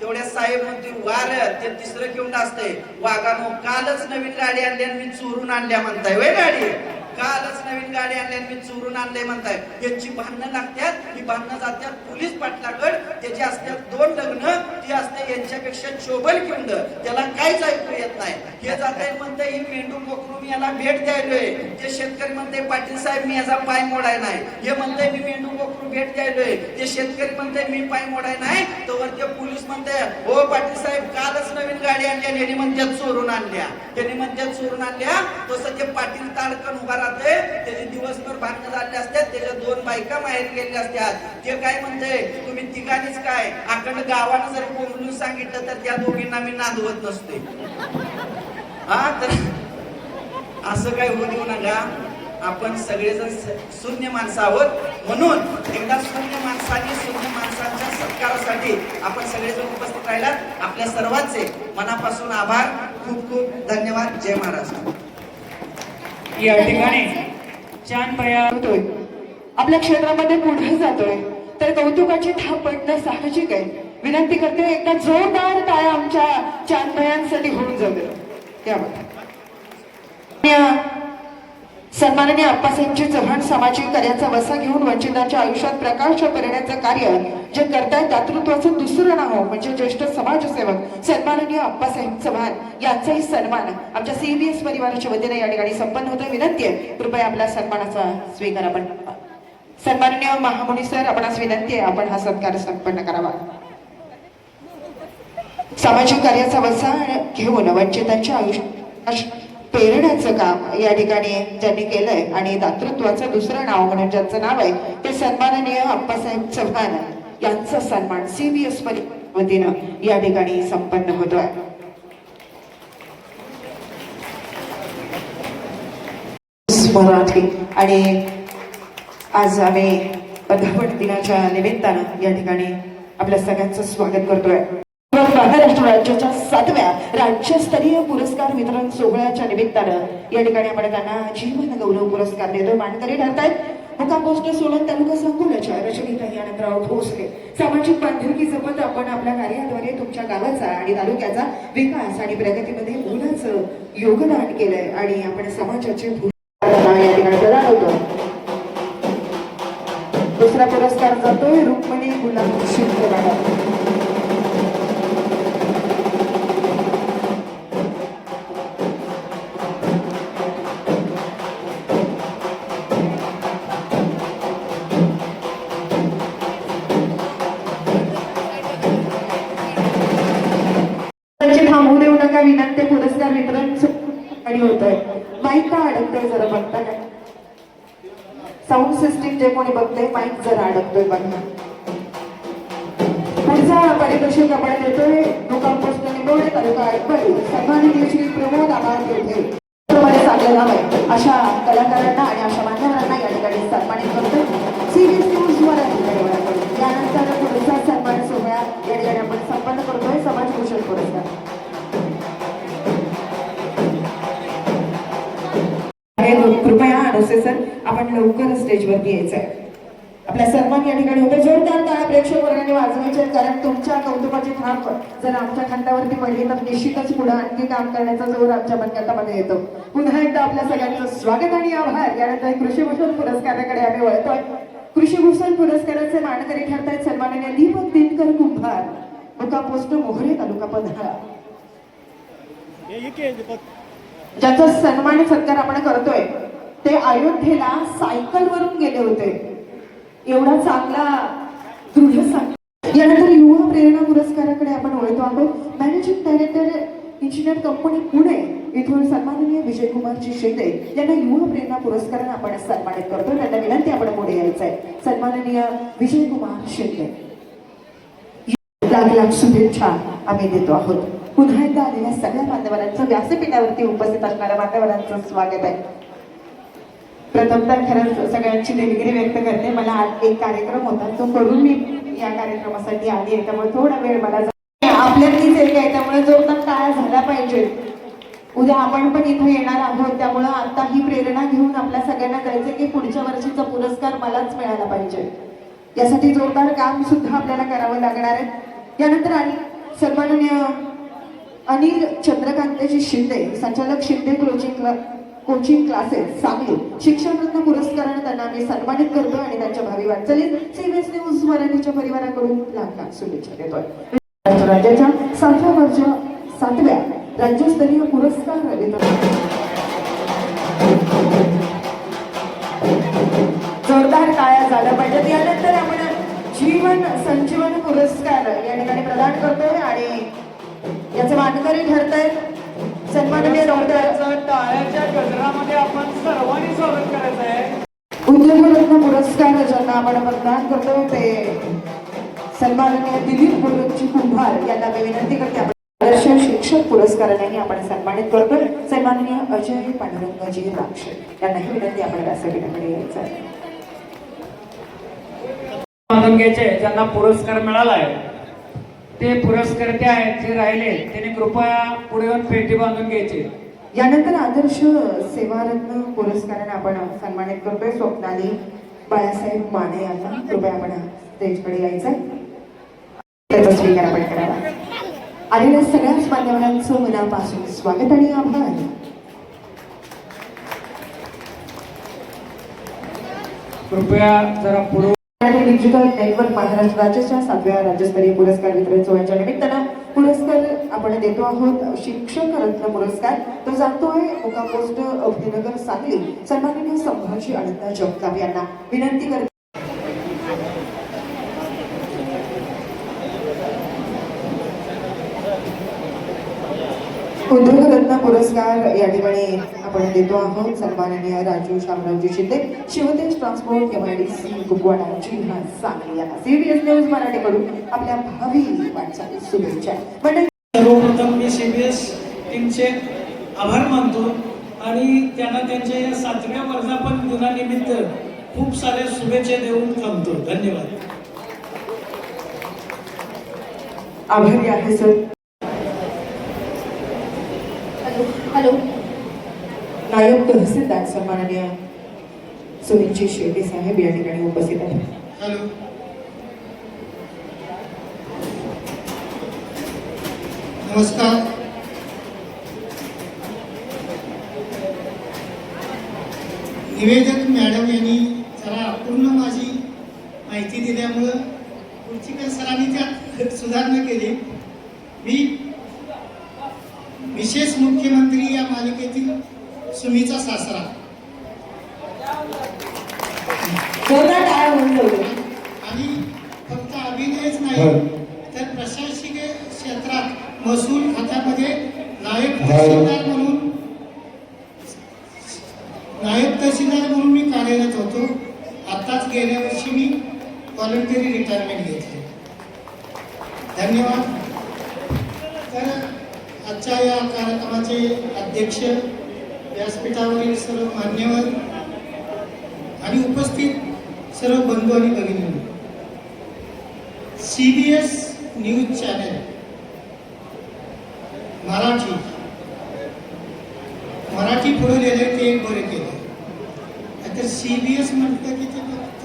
तेवढ्या साहेब म्हणते वार. ते तिसरं किंड असते, वागानो कालच नवीन गाडी आणली आणि मी चोरून आणल्या म्हणताय वय गाडी. कालच नवीन गाडी आणली आणि मी चोरून आणले म्हणताय. यांची भांडणं लागतात. ही भांडणं जातात पोलीस पाटलाकड. त्याची असतात 2 लग्न. ती असते यांच्यापेक्षा चोबल किंड. त्याला काहीच ऐकू येत नाही. हे जाते म्हणते ही मेंढू कोकरू मी याला भेट द्यायलोय. ते शेतकरी म्हणते पाटील साहेब मी याचा पाय मोडाय नाही. हे म्हणते मी मेंढू कोकरू भेट द्यायलोय. ते शेतकरी म्हणते मी पाय मोडाय नाही. तर ते पोलीस म्हणते हो पाटील साहेब कालच नवीन गाडी आणली आणि यांनी म्हणतात चोरून आणल्या. त्यांनी म्हणतात चोरून आणल्या. तसं ते पाटील ताडकन उभा राहते. त्याचे दिवसभर भांडणं झाले असतात. त्याच्या 2 बायका माहेर गेलेल्या असतात. ते काय म्हणते तुम्ही तिघांनीच काय अखंड गावानं जरी बोलून सांगितलं तर त्या दोघींना मी नांदवत नसते. हा तर असं काय होऊ देऊ नका. आपण सगळेजण शून्य माणसं आहोत. म्हणून एकदा शून्य माणसाने शून्य माणसांच्या सत्कारासाठी आपण सगळेजण उपस्थित राहिलात. आपल्या सर्वांचे मनापासून आभार. खूप खूप धन्यवाद. जय महाराष्ट्र. या ठिकाणी छान प्रयास होतोय, आपल्या क्षेत्रामध्ये पुढे जातोय, तर कौतुकाची थाप पडणं साहजिक आहे. विनंती करते एकदा जोरदार टाळ्या आमच्या चांद भयांसाठी होऊन जाते. त्यामध्ये सन्माननीय आप्पासाहेबजी चव्हाण सामाजिक कार्याचा वसा घेऊन वंचितांच्या आयुष्यात प्रकाश पेरण्याचं कार्य जे करतायत, दातृत्वाचं दुसरं नाव म्हणजे ज्येष्ठ समाजसेवक सन्माननीय आप्पासाहेब चव्हाण यांचाही सन्मान आमच्या CBS परिवाराच्या वतीने या ठिकाणी संपन्न होतोय. विनंती आहे कृपया आपल्या सन्मानाचा स्वीकार आपण. सन्माननीय महामुनी सर, आपणास विनंती आहे आपण हा सत्कार संपन्न करावा. सामाजिक कार्याचा वसा घेऊन वंचितांच्या आयुष्यात पेरण्याचं काम या ठिकाणी ज्यांनी केलंय आणि दातृत्वाचं दुसरं नाव म्हणून ज्यांचं नाव आहे ते सन्माननीय आप्पासाहेब चव्हाण यांचा सन्मान CBS वतीनं या ठिकाणी संपन्न होतोय. मराठी आणि आज आम्ही पदार्पण दिनाच्या निमित्तानं या ठिकाणी आपल्या सगळ्यांचं स्वागत करतोय. महाराष्ट्र राज्याच्या 7व्या राज्यस्तरीय पुरस्कार वितरण सोहळ्याच्या निमित्तानं या ठिकाणी आपण त्यांना जीवन गौरव पुरस्कार देतो. मानकरी ठरतायत मुक्काम पोस्ट सोलन तालुका संकुलाच्या रचनेताई आनंदराव भोसले. सामाजिक बांधिलकी जपत आपण आपल्या कार्याद्वारे तुमच्या गावाचा आणि तालुक्याचा विकास आणि प्रगतीमध्ये मोलाचं योगदान केलंय आणि आपण समाजाचे या ठिकाणी प्रदान होतो. दुसरा पुरस्कार जातोय रुक्मिणी गुलाब शिंदे मॅडम. थांबू देऊ नका विनंती. पुरस्कार वितरण आणि होत आहे. माईक का अडकतोय जरा बघता काय? साऊंड सिस्टीम जे कोणी बघतंय माईक जरा अडकतोय बघा. पुढचा पारितोषिक आपण देतोय लोकांपोस्ट निंबवडे तालुका आटपाडी सन्माननीय श्री प्रमोद आबाद येथे चांगलं नाव आहे अशा कलाकारांना आणि अशा मान्यवरांना या ठिकाणी सन्मानित करतोय. CBS news Marathi. यानंतर पुढचा सन्मान सोहळा या ठिकाणी आपण संपन्न करतोय. समाजभूषण पुरस्कार कृपया अनुसे सर आपण लवकर स्टेजवरती यायचंय. आपला सन्मान या ठिकाणी होतो. जोरदार टाळ्या प्रेक्षक वर्गाने वाजवायचे कारण तुमच्या कौतुकाची थाप जर आमच्या खांद्यावरती पडली तर निश्चितच पुढे आणखी काम करण्याचा जोर आमच्या मनगटामध्ये येतो. पुन्हा एकदा आपल्या सगळ्यांचं स्वागत आणि आभार. यानंतर कृषीभूषण पुरस्काराकडे आम्ही वळतोय. कृषीभूषण पुरस्काराचे मानकरी ठरतायत सन्माननीय दीपक दिनकर कुंभार मुका पोस्ट मोहरे तालुका पन्हाळा. ज्याचा सन्मान सत्कार आपण करतोय ते अयोध्येला सायकल वरून गेले होते. एवढा चांगला दृढ सांग. यानंतर युवा प्रेरणा पुरस्काराकडे आपण वळतो आहोत. Managing director engineer company Pune इथून सन्माननीय विजयकुमारजी शिंदे यांना युवा प्रेरणा पुरस्काराने आपण सन्मानित करतो. त्यांना विनंती आपण पुढे यायचं आहे. सन्माननीय विजयकुमार शिंदे लाख लाख शुभेच्छा आम्ही देतो आहोत. पुन्हा एकदा आलेल्या सगळ्या मान्यवरांचं व्यासपीठावरती उपस्थित असणाऱ्या मान्यवरांचं स्वागत आहे. प्रथमतः खरंच सगळ्यांची दिलगिरी व्यक्त करते. मला आज एक कार्यक्रम होता तो करून मी या कार्यक्रमासाठी आली आहे त्यामुळे थोडा वेळ मला आपल्यातलीच एक आहे त्यामुळे जोरदार काय झाला पाहिजे. उद्या आपण पण इथे येणार आहोत त्यामुळं आता ही प्रेरणा घेऊन आपल्या सगळ्यांना जायचं की पुढच्या वर्षीचा पुरस्कार मलाच मिळाला पाहिजे. यासाठी जोरदार काम सुद्धा आपल्याला करावं लागणार आहे. यानंतर आणि सन्माननीय अनिल चंद्रकांतजी शिंदे संचालक शिंदे कोचिंग क्लासेस सांगली शिक्षणरत्न पुरस्काराने त्यांना आम्ही सन्मानित करतो आणि त्यांच्या भावी वाटचालीत सीबीएस न्यूज मराठीच्या परिवाराकडून लाख लाख शुभेच्छा देतोय. राज्याच्या 7व्या राज्यस्तरीय पुरस्कार वितरण जोरदार टाळ्या झाल्या पाहिजेत. यानंतर आपण जीवन संजीवन पुरस्कार या ठिकाणी प्रदान करतोय आणि याचे मानकरी ठरतायत सन्माननीय टाळ्याच्या गजरामध्ये आपण सर्वांनी स्वागत करायचं आहे. उद्योगरत्न पुरस्कार ज्यांना आपण प्रदान करतोय ते सन्माननीय दिलीप बोलजी कुंभार यांना मी विनंती करते. आदर्श शिक्षक पुरस्काराने आपण सन्मानित करतोय सन्माननीय अजय पांडुरंगजी राक्षे यांनाही विनंती आपण व्यासपीठाकडे यायचं आहे. ज्यांना पुरस्कार मिळाला आहे ते पुरस्कर्ते आहेत जे राहिले त्यांनी कृपया पुढे येऊन पेटी बांधून घ्यायचे. यानंतर आदर्श सेवारत्न पुरस्काराने आपण सन्मानित करतोय स्वप्नाली बाळासाहेब माने यांना. कृपया आपण स्टेजकडे यायचंय त्याचा स्वीकार आपण करावा. आलेल्या सगळ्याच मान्यवरांचं मनापासून स्वागत आणि आभार. कृपया जरा पुढे डिजिटल नेटवर्क महाराष्ट्र राज्याच्या 7व्या राज्यस्तरीय पुरस्कार वितरण सोहळ्याच्या निमित्तानं पुरस्कार आपण देतो आहोत. शिक्षक रत्न पुरस्कार तो जातोय मुका पोस्ट अभिनगर सांगली सन्माननीय संभाजी अनंत जगताप यांना. विनंती करते उद्योगरत्न पुरस्कार या ठिकाणी आपण देतो आहोत सन्माननीय राजू शामरावजी शिंदे शिवतेज ट्रान्सपोर्ट MIDC कुपवाडा जिल्हा सांगली यांना सीबीएस न्यूज मराठीकडून आपल्या भावी वाटचालीस शुभेच्छा. सर्वप्रथम मी सीबीएस टीमचे आभार मानतो आणि त्यांना त्यांच्या या 7व्या वर्धापन दिनानिमित्त खूप साऱ्या शुभेच्छा देऊन थांबतो. धन्यवाद. आभारी आहे सर. हॅलो नायब तहसीलदार सन्माननीय सुनीलजी शेट्टी साहेब या ठिकाणी उपस्थित आहेत. हॅलो नमस्कार. निवेदक मॅडम यांनी जरा पूर्ण माझी माहिती दिल्यामुळं रुचिकर सरांनी त्यात सुधारणा केली. मी विशेष मुख्यमंत्री या मालिकेतील सुमीचा सासरा जोरदार टाळ्या होऊन जाऊ. आणि फक्त अभिनयच नाही तर प्रशासकीय क्षेत्रात महसूल खात्यामध्ये नायब तहसीलदार म्हणून मी कार्यरत होतो. आताच गेल्या वर्षी मी व्हॉलंटरी रिटायरमेंट घेतली. धन्यवाद. तर आजच्या या कार्यक्रमाचे अध्यक्ष, व्यासपीठावरील सर्व मान्यवर आणि उपस्थित सर्व बंधू आणि भगिनी, CBS न्यूज चॅनल मराठी पुढे लिहिले ते एक बरे केले. तर CBS म्हटलं की ते फक्त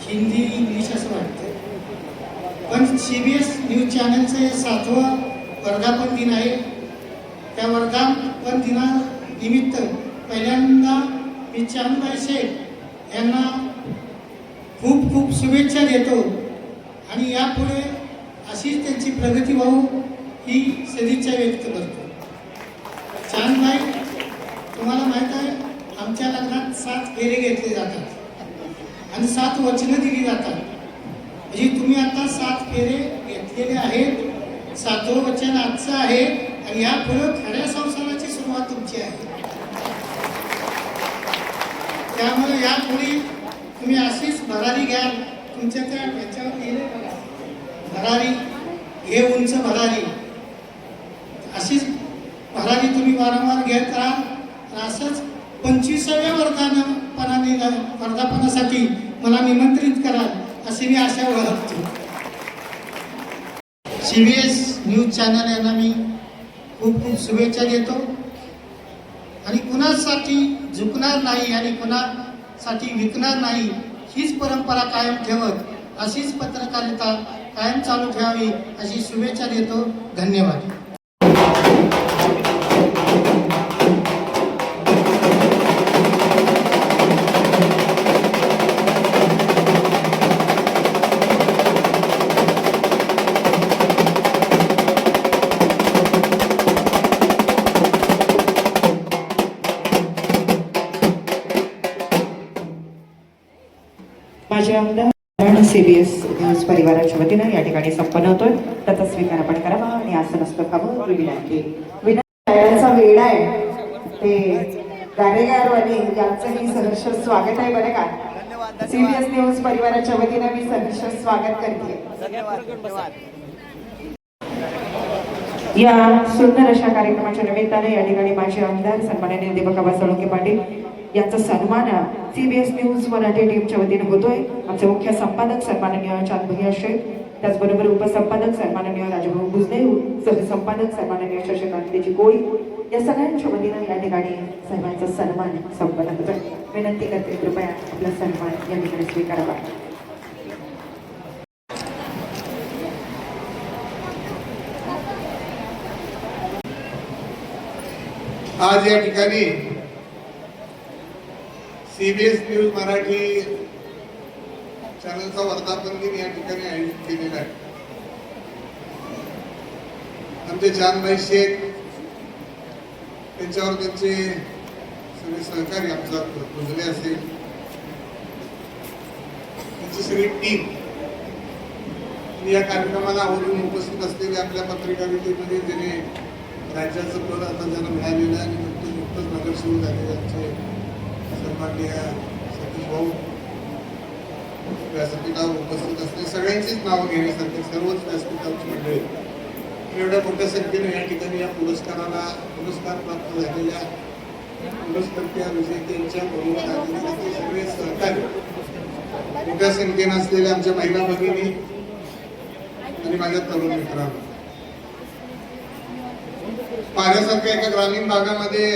हिंदी इंग्लिश असं वाटतं, पण CBS न्यूज चॅनलचं हे 7वं वर्धापन दिन आहे. त्या वर्धापन दिनानिमित्त पहिल्यांदा मी चांदबाई शेख यांना खूप खूप शुभेच्छा देतो आणि यापुढे अशीच त्यांची प्रगती व्हावं ही सदिच्छा व्यक्त करतो. चांदबाई, तुम्हाला माहीत आहे आमच्या लग्नात 7 फेरे घेतले जातात आणि 7 वचनं दिली जातात. म्हणजे तुम्ही आता 7 फेरे घेतलेले आहेत. 7वं वचन आजचं आहे आणि यापुढे खऱ्या संसाराची सुरुवात तुमची आहे. त्यामुळे यापुढे तुम्ही अशीच भरारी घ्या. तुमच्या त्या याच्यावर लिहिले बघा, भरारी हे उंच भरारी. अशीच भरारी तुम्ही वारंवार घेत राहा. असंच 25व्या वर्धापनासाठी मला निमंत्रित करा अशी मी आशा बाळगतो. CBS न्यूज चॅनल यांना मी खूप खूप शुभेच्छा देतो आणि कुणासाठी झुकणार नाही आणि कुणासाठी विकणार नाही हीच परंपरा कायम ठेवत अशीच पत्रकारिता कायम चालू ठेवावी अशी शुभेच्छा देतो. धन्यवाद. माझे आमदार CBS न्यूज परिवाराच्या वतीनं या ठिकाणी संपन्न होतोय. त्याचा स्वीकार आपण करावा आणि आसनस्थ खावं. विनायकाचा वेळ आहे ते गारेगार आणि यांचंही सहर्ष स्वागत आहे बरं का. CBS न्यूज परिवाराच्या वतीनं मी सहर्ष स्वागत करते. या सुंदर अशा कार्यक्रमाच्या निमित्ताने या ठिकाणी माझे आमदार सन्माननीय दीपक सोळंके पाटील यांचा सन्मान CBS न्यूज मराठी टीमच्या वतीने होतोय. आमचे मुख्य संपादक सन्माननीय चांदभैया शेख, त्याचबरोबर उपसंपादक सन्माननीय राजभाऊ बुजले, सहसंपादक सन्माननीय शशिकांतजी कोळी, या सगळ्यांच्या वतीने या ठिकाणी सर्वांचा सन्मान संपन्न होतोय. विनंती करते कृपया आपला सन्मान या ठिकाणी स्वीकारावा. आज या ठिकाणी CBS न्यूज मराठी चॅनलचा वर्धापन दिन या ठिकाणी आयोजित केलेला आहे. आमचे चांदबाई शेख त्यांच्यावर त्यांचे सगळे सहकारी, आमचा बुजले असेल, त्यांची सगळी टीम, या कार्यक्रमाला आवर्जून उपस्थित असलेले आपल्या पत्रकारितेमध्ये ज्याने राज्याचं पद आता ज्यांना मिळालेलं आहे आणि नुकतंच नगरसेवक झालेले आमचे सन्माननीय सतीश भाऊ, व्यासपीठावर उपस्थित असलेले सगळ्यांचीच नावं घेण्यासारखे सर्वच व्यासपीठाची मंडळी, एवढ्या मोठ्या संख्येने या ठिकाणी या पुरस्कार प्राप्त झालेल्या पुरस्कर्त्या विजेत्यांच्या बरोबर आलेले सगळे सहकारी, मोठ्या संख्येने असलेल्या आमच्या महिला भगिनी आणि माझ्या तरुण मित्रांनो, पाण्यासारख्या एका ग्रामीण भागामध्ये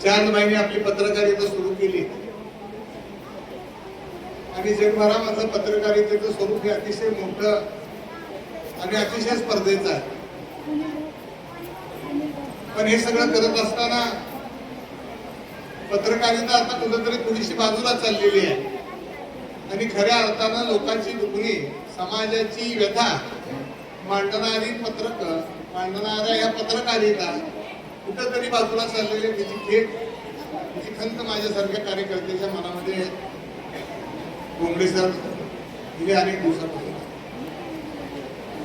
चांदबाईंनी आपली पत्रकारिता सुरू केली आणि जगभरामधलं पत्रकारितेचं स्वरूप हे अतिशय मोठं आणि अतिशय स्पर्धेचं आहे. पण हे सगळं करत असताना पत्रकारिता आता कुठेतरी थोडीशी बाजूला चाललेली आहे आणि खऱ्या अर्थानं लोकांची दुखणी, समाजाची व्यथा मांडणारी पत्रक मांडणाऱ्या या पत्रकारिता कुठेतरी बाजूला चाललेली, त्याची खेळ, त्याची खंत माझ्यासारख्या कार्यकर्त्याच्या मनामध्ये काँग्रेसवर गेले अनेक दिवसापासून.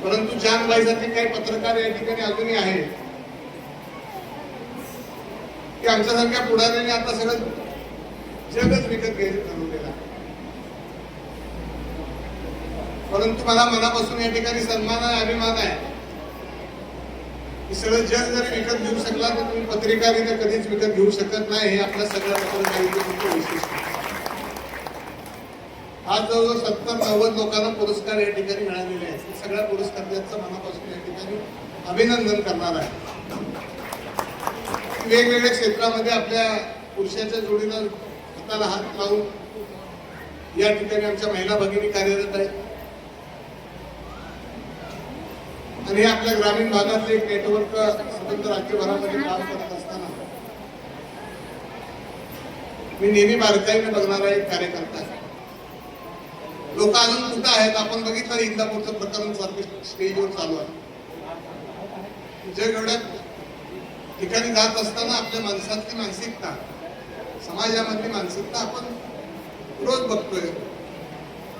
परंतु जानबाईसारखे काही पत्रकार या ठिकाणी अजूनही आहेत की आमच्यासारख्या पुढाऱ्यांनी आता सगळं जगच विकत घ्यायचं ठरवलेलं आहे. परंतु मला मनापासून या ठिकाणी सन्मान आहे, अभिमान आहे की सगळं जग जरी विकत घेऊ शकला तर तुम्ही पत्रकारिता कधीच विकत घेऊ शकत नाही. हे आपल्या सगळ्या पत्रकारितेचं वैशिष्ट्य. आज जवळजवळ 70-90 लोकांना पुरस्कार या ठिकाणी मिळालेले आहेत. सगळ्या पुरस्कारांचं मनापासून या ठिकाणी अभिनंदन करणार आहे. वेगवेगळ्या क्षेत्रामध्ये आपल्या पुरुषाच्या जोडीला हाताला हात लावून या ठिकाणी आमच्या महिला भगिनी कार्यरत आहेत आणि हे आपल्या ग्रामीण भागातले एक नेटवर्क स्वतंत्र राज्यभरामध्ये काम करत असताना मी नेहमी बारकाईने बघणारा एक कार्यकर्ता आहे. लोक अजून कुठं आहेत आपण बघितलं, इंदापूरचं प्रकरण सारखं स्टेजवर चालू आहे. जग एवढ्या ठिकाणी जात असताना आपल्या माणसातली मानसिकता, समाजामधली मानसिकता आपण रोज बघतोय.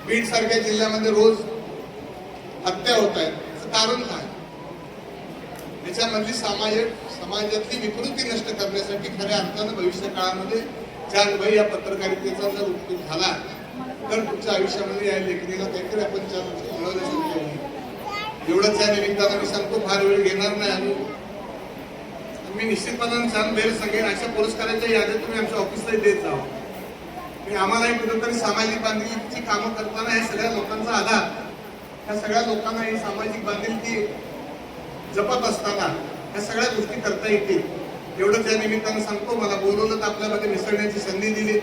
बीड सारख्या जिल्ह्यामध्ये रोज हत्या होत आहेत. याचं कारण काय? त्याच्यामधली समाजातली विकृती नष्ट करण्यासाठी खऱ्या अर्थानं भविष्य काळामध्ये जानबाई या पत्रकारितेचा जर उपयोग झाला तर तुमच्या आयुष्यामध्ये या लेखणीला काहीतरी आपण 4 वर्ष मिळवण्यासाठी होईल. एवढंच या निमित्तानं मी सांगतो, फार वेळ घेणार नाही आणि मी निश्चितपणाने जानबाईला सांगेन अशा पुरस्काराच्या याद्या तुम्ही आमच्या ऑफिसला देत जावा. आणि आम्हालाही कुठेतरी सामाजिक बांधिलकीची कामं करताना हे सगळ्या लोकांचा आधार, ह्या सगळ्या लोकांना ही सामाजिक बांधिलकी जपत असताना ह्या सगळ्या गोष्टी करता येतील एवढंच या निमित्तानं सांगतो. मला बोलवलं तर आपल्यामध्ये मिसळण्याची संधी दिली,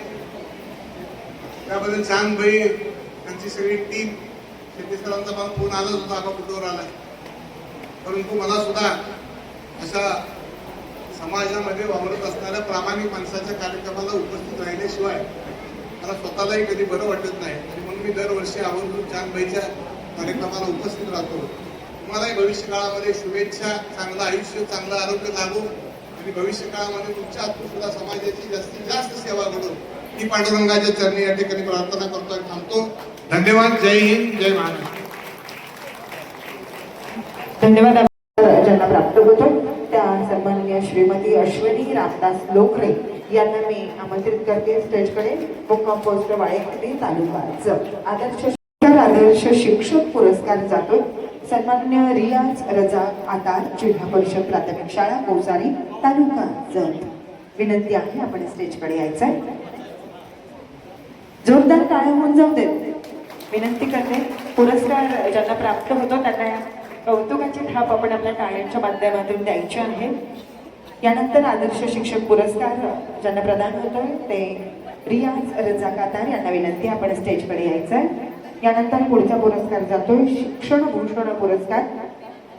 त्याबद्दल जानबाई त्यांची सगळी टीम, शेट्टी सरांचा मला फोन आलाच होता, आबा कुठवर आला. परंतु मला सुद्धा अशा समाजामध्ये वावरत असणाऱ्या प्रामाणिक माणसाच्या कार्यक्रमाला उपस्थित राहिल्याशिवाय मला स्वतःलाही कधी बरं वाटत नाही. आणि म्हणून मी दरवर्षी आवर्जून जानबाईच्या कार्यक्रमाला उपस्थित राहतो. तुम्हालाही भविष्य काळामध्ये शुभेच्छा, चांगलं आयुष्य, चांगलं आरोग्य लाभो आणि भविष्य काळामध्ये तुमच्या हातून सुद्धा समाजाची जास्तीत जास्त सेवा घडो ही पांडुरंगाच्या चरणी या ठिकाणी प्रार्थना करतो आणि थांबतो. धन्यवाद. जय हिंद, जय महाराष्ट्र. धन्यवाद. ज्यांना प्राप्त होतो त्या सन्माननीय श्रीमती अश्विनी रामदास लोखरे यांना मी आमंत्रित करते स्टेजकडे. मुक्काम पोस्ट वाळेखडी तालुका आदर्श शिक्षक पुरस्कार जातो सन्माननीय रियाज रजाक आतार, जिल्हा परिषद प्राथमिक शाळा कोसारी तालुका जत. विनंती आहे आपण स्टेजकडे यायचंय. जोरदार टाळ्या होऊन जाऊ देत विनंती करते. पुरस्कार ज्यांना प्राप्त होतो त्यांना कौतुकाची थाप आपण आपल्या टाळ्यांच्या माध्यमातून द्यायची आहे. यानंतर आदर्श शिक्षक पुरस्कार ज्यांना प्रदान होतोय ते रियाज रजाक आतार यांना विनंती आपण स्टेजकडे यायचंय. यानंतर पुढचा पुरस्कार जातोय शिक्षण भूषण पुरस्कार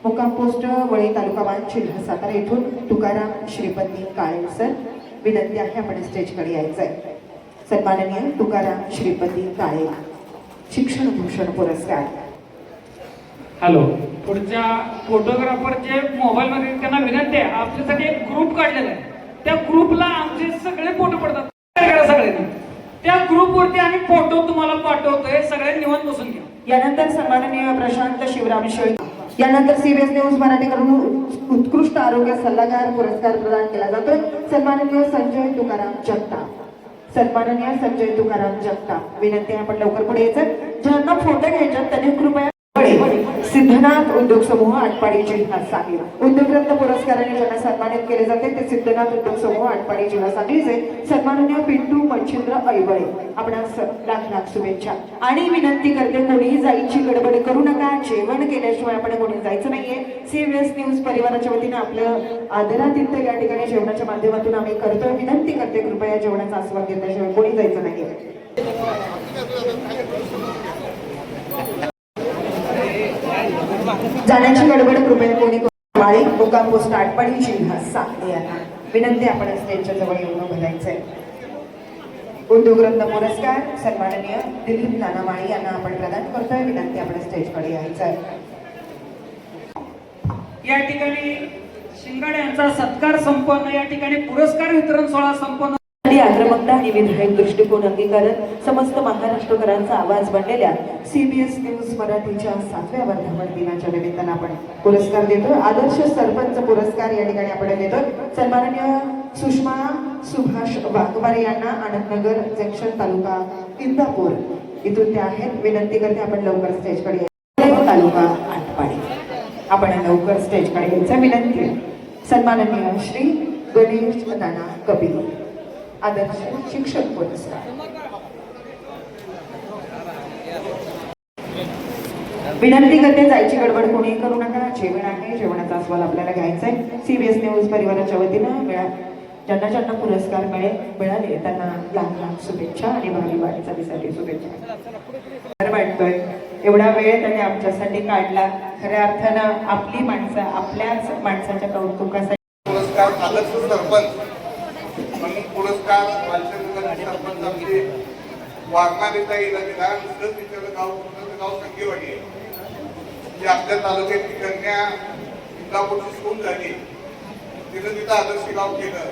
मुक्काम पोस्ट वळे तालुका मान, जिल्हा सातारा येथून तुकाराम श्रीपती काळे सर. विनंती आहे आपण स्टेजकडे यायचंय. सन्माननीय तुकाराम श्रीपती काळे शिक्षण भूषण पुरस्कार. हॅलो, पुढच्या फोटोग्राफर जे मोबाईल मध्ये त्यांना विनंती आहे, आपल्यासाठी एक ग्रुप काढलेला आहे. त्या ग्रुपला आमचे सगळे फोटो पडतात. काय करा सगळ्यांनी त्या ग्रुपवरती आम्ही फोटो तुम्हाला पाठवतोय, सगळ्यांनी निवांत बसून घ्या. यानंतर सन्माननीय प्रशांत शिवराम शेळी यानंतर CBS न्यूज मराठीकडून उत्कृष्ट आरोग्य सल्लागार पुरस्कार प्रदान केला जातोय सन्माननीय संजय तुकाराम जगताप. सन्माननीय संजय तुकाराम जगताप विनंती आपण लवकर पुढे यायचं. ज्यांना फोटो घ्यायचे त्यांनी कृपया सिद्धनाथ उद्योग समूह आटपाडी, जिल्हा सांगली. उद्योगरत्न पुरस्काराने ज्यांना सन्मानित केले जाते ते सिद्धनाथ उद्योग समूह आटपाडी, जिल्हा सांगलीचे सन्माननीय पिंटू मच्छिंद्र ऐबळे. आपणास लाख लाख शुभेच्छा. आणि विनंती करते कोणीही जायची गडबड करू नका. जेवण केल्याशिवाय आपण कोणी जायचं नाहीये. CBS न्यूज परिवाराच्या वतीने आपलं आदरातिथ्य या ठिकाणी जेवणाच्या माध्यमातून आम्ही करतोय. विनंती करते कृपया जेवणाचा आस्वाद घेतल्याशिवाय कोणी जायचं नाहीये. जाण्याची गडबड कृपया कोणी माळी मुक्काम पोस्ट आटपाडी, जिल्हा सांगली यांना विनंती आपण स्टेजच्या जवळ येऊन भरायचंय. उद्योगरत्न पुरस्कार सन्माननीय दिलीप नानामाळी यांना आपण प्रदान करतोय. विनंती आपण स्टेजकडे यायचं आहे. या ठिकाणी शिंगाडे यांचा सत्कार संपन्न, या ठिकाणी पुरस्कार वितरण सोहळा संपन्न. आक्रमकता आणि विधायक दृष्टिकोन अंगीकारत समस्त महाराष्ट्रकरांचा आवाज बनलेल्या CBS न्यूज मराठीच्या 7व्या वर्धापन दिनाच्या निमित्तानं आपण पुरस्कार देतो. आदर्श सरपंच पुरस्कार या ठिकाणी आपण देतो. सन्माननीय सुषमा सुभाष वाघमारे यांना आनंदनगर जंक्शन तालुका इंदापूर इथून ते आहेत. विनंती करते आपण लवकर स्टेजकडे यायचं. तालुका आटपाडी आपण लवकर स्टेजकडे यायचं विनंती. सन्माननीय श्री गणेश नाना कपिल आदर्श शिक्षक पुरस्कार. विनंती करते जायची गडबड कोणी करू नका. जेवण आहे, जेवणाचा आस्वाद आपल्याला घ्यायचा आहे. CBS न्यूज परिवाराच्या वतीनं ज्यांना ज्यांना पुरस्कार मिळाले त्यांना लाख शुभेच्छा आणि भावी वाटचालीसाठी शुभेच्छा. वाटतोय एवढा वेळ त्यांनी आमच्यासाठी काढला. खऱ्या अर्थानं आपली माणसं आपल्याच माणसाच्या कौतुकासाठी पुरस्कार आदर्श सरपंच म्हणून पुरस्कार वालचंद्र सरपंच आमचे वाघमारेचा येला दिला. दुसरं तिचं गाव संगेवाडी आहे. जी आपल्या तालुक्यातली कन्या इंदापूरची स्कूल झाली. तिनं तिथं आदर्श गाव केलं.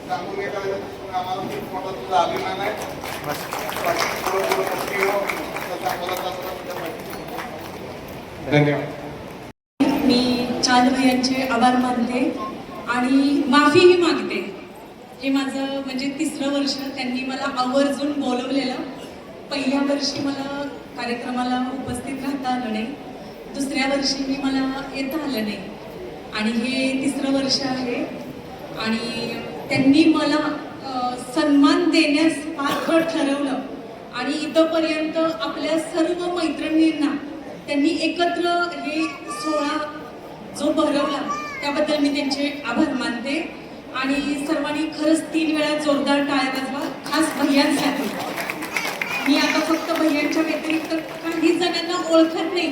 सांगून एखाद्या आम्हाला खूप मोठा तुझा अभिमान आहे. धन्यवाद. मी चांद भैयांचे आभार मानते आणि माफीही मागते. हे माझं म्हणजे 3रं वर्ष त्यांनी मला आवर्जून बोलवलेलं. पहिल्या वर्षी मला कार्यक्रमाला उपस्थित राहता आलं नाही. दुसऱ्या वर्षी मला येता आलं नाही आणि हे 3रं वर्ष आहे. आणि त्यांनी मला सन्मान देण्यास पात्र ठरवलं आणि इथंपर्यंत आपल्या सर्व मैत्रिणींना त्यांनी एकत्र हे सोहळा जो भरवला त्याबद्दल मी त्यांचे आभार मानते. आणि सर्वांनी खरंच 3 वेळा जोरदार टाळ्या वाजवा, खास भैयांसाठी. मी आता फक्त भैयांच्या व्यतिरिक्त काही जणांना ओळखत नाही,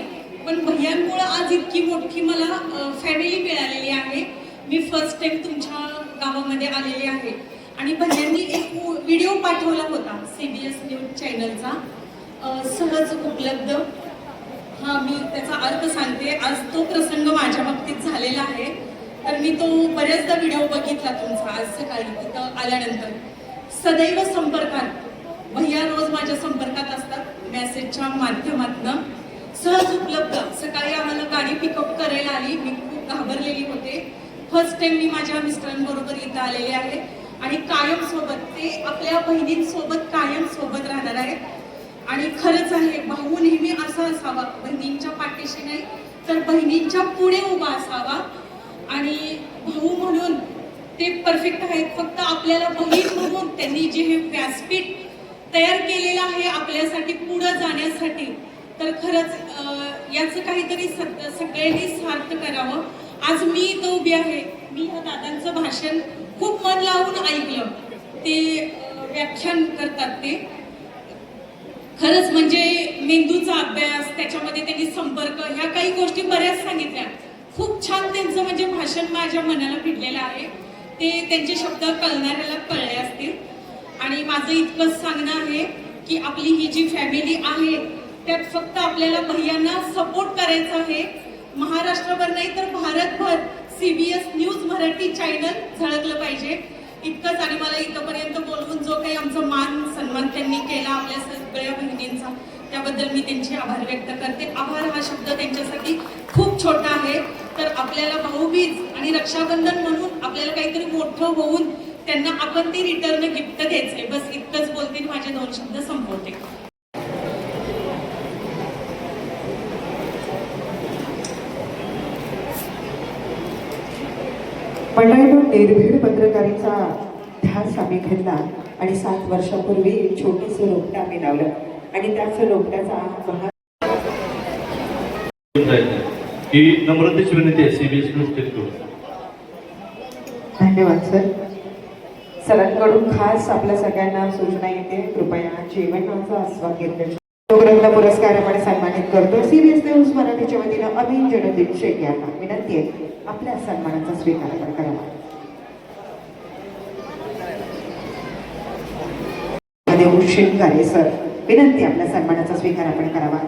पण भैयांमुळे आज इतकी मोठी मला फॅमिली मिळालेली आहे. मी फर्स्ट टाइम तुमच्या गावामध्ये आलेले आहे आणि भैयांनी एक व्हिडिओ पाठवला होता CBS न्यूज चॅनलचा, सहज उपलब्ध. हा मी त्याचा अर्थ सांगते. आज तो प्रसंग माझ्या बाबतीत झालेला आहे. तर मी तो बऱ्याचदा व्हिडिओ बघितला तुमचा आज सकाळी तिथं आल्यानंतर. सदैव संपर्कात भैया रोज माझ्या संपर्कात असतात मेसेजच्या माध्यमातून. सहज उपलब्ध. सकाळी आम्हाला गाडी पिकअप करायला आली. मी खूप घाबरलेली होते. फर्स्ट टाइम मी माझ्या मिस्टरांबरोबर इथं आलेले आहे आणि कायम सोबत ते आपल्या बहिणींसोबत कायम सोबत राहणार आहेत. आणि खरंच आहे भाऊ नेहमी असा असावा, बहिणींच्या पाठीशी नाही तर बहिणींच्या पुढे उभा असावा. आणि भाऊ म्हणून ते परफेक्ट आहेत. फक्त आपल्याला बहीण म्हणून त्यांनी जे हे व्यासपीठ तयार केलेलं आहे आपल्यासाठी पुढे जाण्यासाठी, तर खरंच याचं काहीतरी सगळ्यांनी सार्थ करावं. आज मी इथं उभी आहे. मी ह्या दादांचं भाषण खूप मन लावून ऐकलं. ते व्याख्यान करतात ते खरंच म्हणजे मेंदूचा अभ्यास, त्याच्यामध्ये त्यांनी संपर्क, ह्या काही गोष्टी बऱ्याच सांगितल्या. खूप छान त्यांचं म्हणजे भाषण माझ्या मनाला भिडलेलं आहे. ते त्यांचे शब्द कळणाऱ्याला कळले असतील. आणि माझं इतकंच सांगणं आहे की आपली ही जी फॅमिली आहे त्यात फक्त आपल्याला भैयांना सपोर्ट करायचा आहे. महाराष्ट्रभर नाही तर भारतभर CBS न्यूज मराठी चॅनल झळकलं पाहिजे इतकंच. आणि मला इथंपर्यंत बोलवून जो काही आमचा मान सन्मान त्यांनी केला आपल्या सगळ्या बहिणींचा, त्याबद्दल मी त्यांचे आभार व्यक्त करते. आभार हा शब्द त्यांच्यासाठी खूप छोटा आहे. तर आपल्याला भाऊबीज आणि रक्षाबंधन म्हणून आपल्याला काहीतरी मोठं होऊन त्यांना आपण ते रिटर्न गिफ्ट द्यायचंय. बस इतकंच बोलते, माझे 2 शब्द संपवते. मंडळीनं निर्भीड पत्रकारिता ध्यास आम्ही घेतला आणि 7 वर्षापूर्वी एक छोटंसं रोपटं आम्ही लावलं आणि त्याच रोपट्याचा ही नम्रतेची विनंती आहे CBS न्यूज कडून. धन्यवाद सर. सरांकडून खास आपल्या सगळ्यांना सूचना येते, कृपया जेवणाचा आस्वाद घेतल्याची पुरस्कार आपण सन्मानित करतो. CBS न्यूज मराठीच्या वतीनं अमीन जगदीप शेख यांना विनंती आहे आपल्या सन्मानाचा स्वीकार करावा. शिंगारे सर, विनंती आपल्या सन्मानाचा स्वीकार आपण करावा.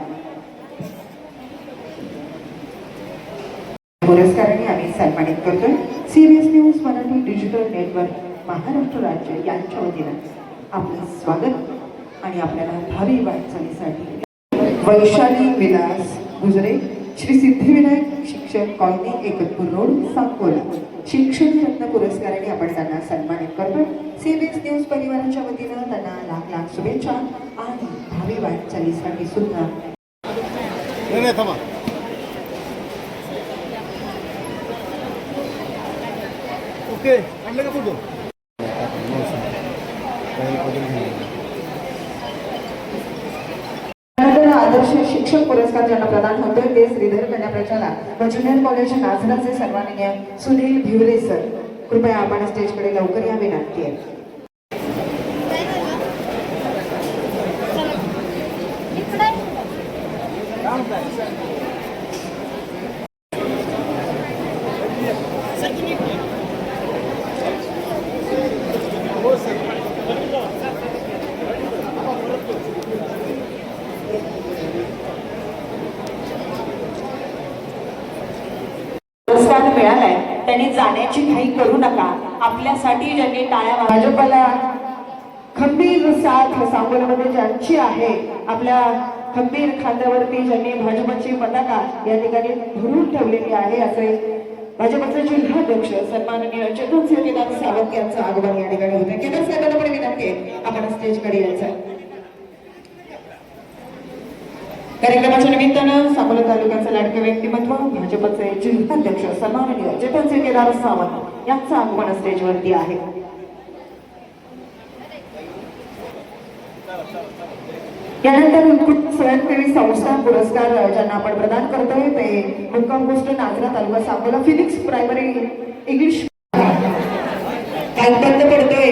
पुरस्काराने आम्ही सन्मानित करतोय CBS news Marathi digital network Maharashtra राज्य यांच्या वतीनं आपलं स्वागत आणि आपल्याला भावी वाटचालीसाठी वैशाली विलास गुजरे, श्री सिद्धिविनायक शिक्षक कॉलनी एकतपूर रोड सांगोला शिक्षण रत्न पुरस्काराने आपण त्यांना सन्मानित करतोय. CBS न्यूज परिवाराच्या वतीनं त्यांना लाख लाख शुभेच्छा आणि भावी वाटचालीसाठी सुद्धा. ओके आणलं का फोटो आदर्श शिक्षक पुरस्कार ज्यांना प्रदान होतोय ते श्रीधर कन्या प्रशाला व ज्युनियर कॉलेज नाझराचे सन्माननीय सुनील भिवरे सर, कृपया आपण स्टेजकडे लवकर या विनंती आहे. पुरस्कार मिळालाय त्यांनी जाण्याची घाई करू नका. आपल्यासाठी ज्यांनी टाळ्या भाजपला खंबीर साथ सांगोल्यामध्ये ज्यांची आहे, आपल्या खंबीर खांद्यावरती ज्यांनी भाजपची पताका या ठिकाणी धरून ठेवलेली आहे, असे भाजपचे जिल्हाध्यक्ष सन्माननीय चेतन केदार सावंत यांचं आगमन या ठिकाणी होतं. केदार साहेबांना पण विनंती आहे आपण स्टेजकडे यायचं. कार्यक्रमाच्या निमित्तानं सांगोला तालुक्याचं लाडके व्यक्तिमत्व भाजपचे जिल्हाध्यक्ष सन्माननीय चेतन केदार सावंत यांचं आगमन स्टेजवरती आहे. यानंतर उत्कृष्ट स्वयंसेवी संस्था पुरस्कार ज्यांना आपण प्रदान करतोय ते मुक्काम पोस्ट नाझरा तालुका सांगोला फिनिक्स प्रायमरी इंग्लिश बंद पडतोय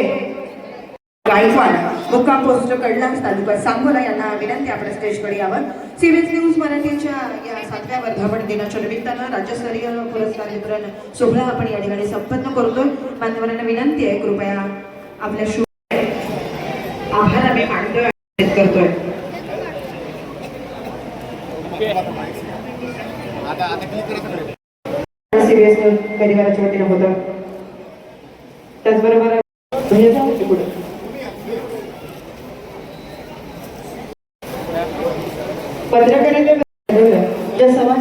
गायकवाड मुक्काम पोस्ट कडलास तालुका सांगोला यांना विनंती आपण स्टेजकडे यावं. CBS न्यूज मराठीच्या या 7व्या वर्धापन दिनाच्या निमित्तानं राज्यस्तरीय पुरस्कार वितरण सोहळा आपण या ठिकाणी संपन्न करतोय. मान्यवरांना विनंती आहे कृपया आपल्या आभार आम्ही मानतोय करतोय. CBS न्यूज परिवाराच्या वतीनं होतं. त्याचबरोबर पुढे पत्रकारांच्या समाज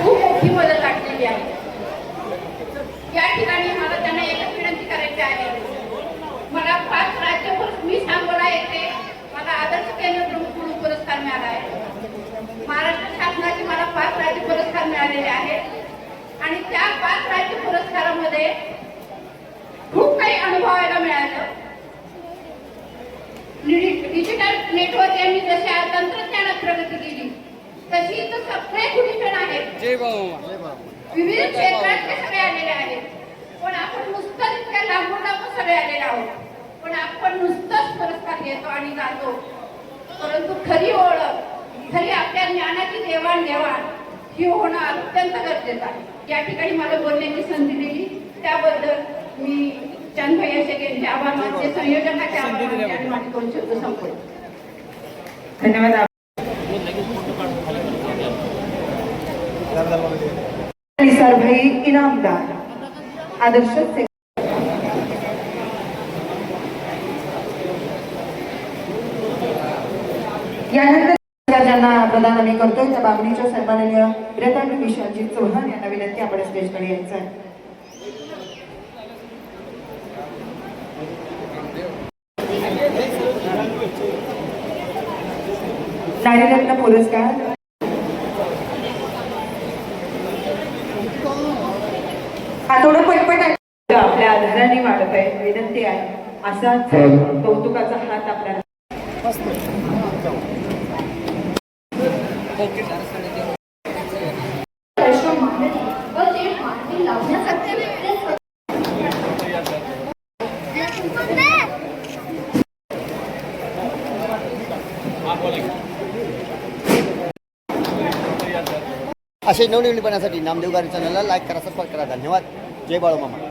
खूप मोठी मदत लागलेली आहे. या ठिकाणी मला त्यांना एकच विनंती करायची आहे. मला 5 राज्यभर मी सांगोला येते, मला आदर्श केंद्र प्रमुख पुरस्कार मिळाला आहे. महाराष्ट्र शासनाचे मला 5 राज्य पुरस्कार मिळालेले आहेत आणि त्या 5 राज्य पुरस्कारामध्ये खूप काही अनुभवायला मिळालं. डिजिटल नेटवर्क यांनी जशी तंत्रज्ञानात प्रगती केली तशी इथं सगळे कुठे आहेत, विविध क्षेत्रात ते सगळे आलेले आहेत. पण आपण नुसतं इतक्या लांबून सगळे आलेले आहोत. पण आपण नुसतंच पुरस्कार घेतो आणि जातो, परंतु खरी ओळख, खरी आपल्या ज्ञानाची देवाणघेवाण ही होणं अत्यंत गरजेचं आहे. या ठिकाणी मला बोलण्याची संधी दिली त्याबद्दल मी चंदभाई शेख यांचे आभार मानते, संयोजकाचे आभार मानते आणि माझे 2 शब्द संपले. धन्यवाद. निसारभाई इनामदार आदर्श यानंतर ज्यांना प्रदान आम्ही करतोय त्या बाबणीच्या सन्माननीय रतन विशालजी चव्हाण यांना विनंती आपण स्टेजकडे यायचं आहे. नारीरत्न पुरस्कार हा थोडं पटपट आहे, आपल्या आधाराने वाढत आहे. विनंती आहे असाच कौतुकाचा हात आपल्याला असे नवनवीन बनण्यासाठी नामदेव गाडी चॅनलला लाईक करा, सबस्क्राईब करा. धन्यवाद. जय बाळूमामा.